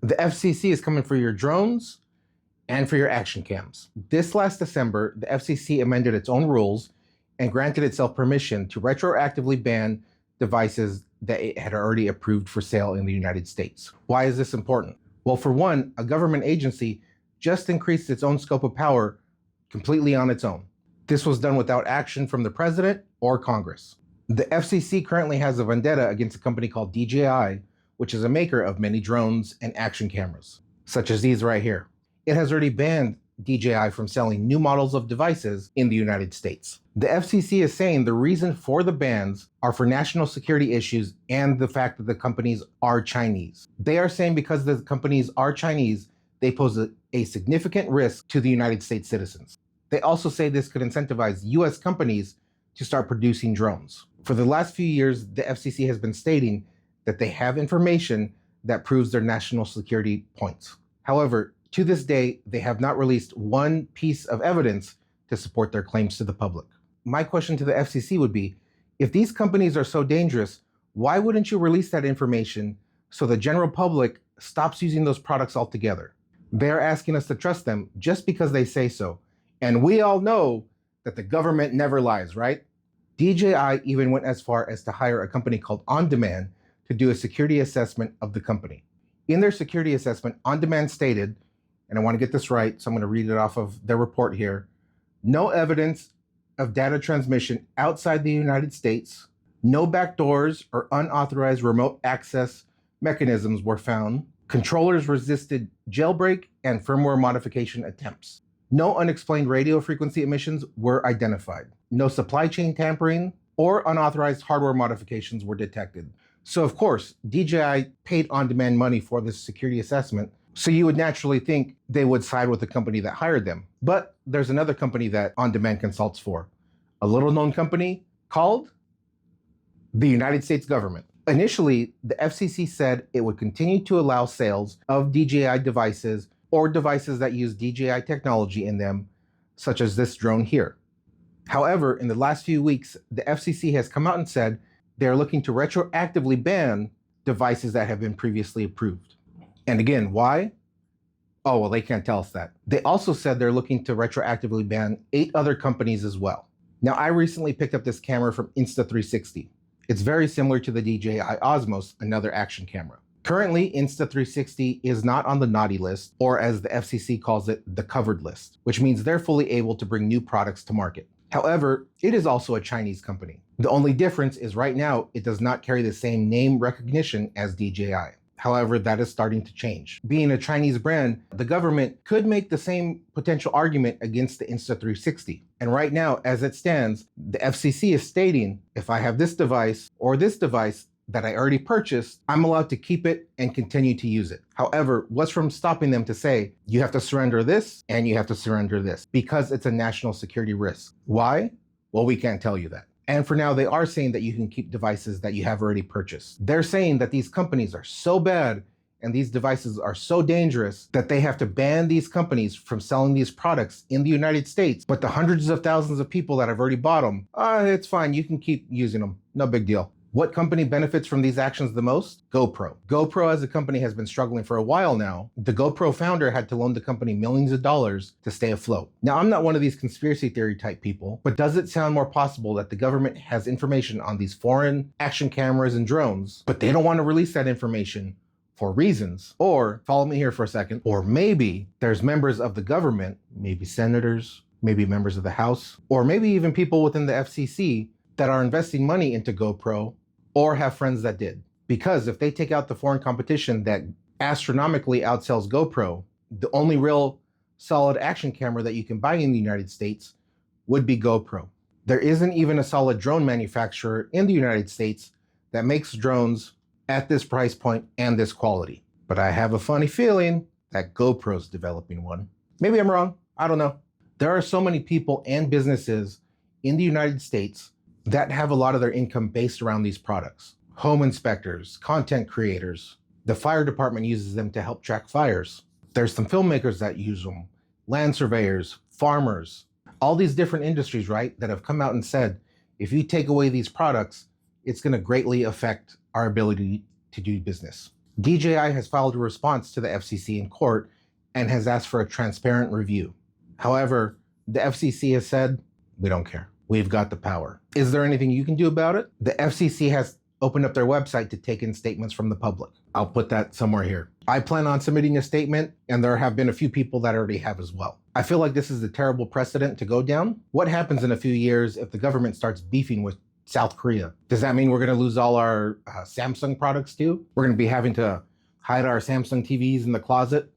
The FCC is coming for your drones and for your action cams. This last December, the FCC amended its own rules and granted itself permission to retroactively ban devices that it had already approved for sale in the United States. Why is this important? Well, for one, a government agency just increased its own scope of power completely on its own. This was done without action from the president or Congress. The FCC currently has a vendetta against a company called DJI, which is a maker of many drones and action cameras, such as these right here. It has already banned DJI from selling new models of devices in the United States. The FCC is saying the reason for the bans are for national security issues and the fact that the companies are Chinese. They are saying because the companies are Chinese, they pose a significant risk to the United States citizens. They also say this could incentivize US companies to start producing drones. For the last few years, the FCC has been stating that they have information that proves their national security points. However, to this day, they have not released one piece of evidence to support their claims to the public. My question to the FCC would be, if these companies are so dangerous, why wouldn't you release that information so the general public stops using those products altogether? They're asking us to trust them just because they say so. And we all know that the government never lies, right? DJI even went as far as to hire a company called On-Demand to do a security assessment of the company. In their security assessment, On-Demand stated, and I want to get this right, so I'm going to read it off of their report here, no evidence of data transmission outside the United States, no backdoors or unauthorized remote access mechanisms were found, controllers resisted jailbreak and firmware modification attempts. No unexplained radio frequency emissions were identified. No supply chain tampering or unauthorized hardware modifications were detected. So of course, DJI paid On-Demand money for this security assessment, so you would naturally think they would side with the company that hired them. But there's another company that On-Demand consults for, a little known company called the United States government. Initially, the FCC said it would continue to allow sales of DJI devices or devices that use DJI technology in them, such as this drone here. However, in the last few weeks, the FCC has come out and said they're looking to retroactively ban devices that have been previously approved. And again, why? Oh, well, they can't tell us that. They also said they're looking to retroactively ban 8 other companies as well. Now, I recently picked up this camera from Insta360. It's very similar to the DJI Osmos, another action camera. Currently, Insta360 is not on the naughty list, or as the FCC calls it, the covered list, which means they're fully able to bring new products to market. However, it is also a Chinese company. The only difference is right now, it does not carry the same name recognition as DJI. However, that is starting to change. Being a Chinese brand, the government could make the same potential argument against the Insta360. And right now, as it stands, the FCC is stating, if I have this device or this device that I already purchased, I'm allowed to keep it and continue to use it. However, what's from stopping them to say, you have to surrender this and you have to surrender this? Because it's a national security risk. Why? Well, we can't tell you that. And for now, they are saying that you can keep devices that you have already purchased. They're saying that these companies are so bad and these devices are so dangerous that they have to ban these companies from selling these products in the United States. But the hundreds of thousands of people that have already bought them, it's fine, you can keep using them, no big deal. What company benefits from these actions the most? GoPro. GoPro as a company has been struggling for a while now. The GoPro founder had to loan the company millions of dollars to stay afloat. Now, I'm not one of these conspiracy theory type people, but does it sound more possible that the government has information on these foreign action cameras and drones, but they don't want to release that information for reasons? Or, follow me here for a second, or maybe there's members of the government, maybe senators, maybe members of the House, or maybe even people within the FCC that are investing money into GoPro or have friends that did. Because if they take out the foreign competition that astronomically outsells GoPro, the only real solid action camera that you can buy in the United States would be GoPro. There isn't even a solid drone manufacturer in the United States that makes drones at this price point and this quality. But I have a funny feeling that GoPro's developing one. Maybe I'm wrong, I don't know. There are so many people and businesses in the United States that have a lot of their income based around these products. Home inspectors, content creators. The fire department uses them to help track fires. There's some filmmakers that use them, land surveyors, farmers, all these different industries, right, that have come out and said, if you take away these products, it's gonna greatly affect our ability to do business. DJI has filed a response to the FCC in court and has asked for a transparent review. However, the FCC has said, we don't care. We've got the power. Is there anything you can do about it? The FCC has opened up their website to take in statements from the public. I'll put that somewhere here. I plan on submitting a statement, and there have been a few people that already have as well. I feel like this is a terrible precedent to go down. What happens in a few years if the government starts beefing with South Korea? Does that mean we're going to lose all our Samsung products too? We're going to be having to hide our Samsung TVs in the closet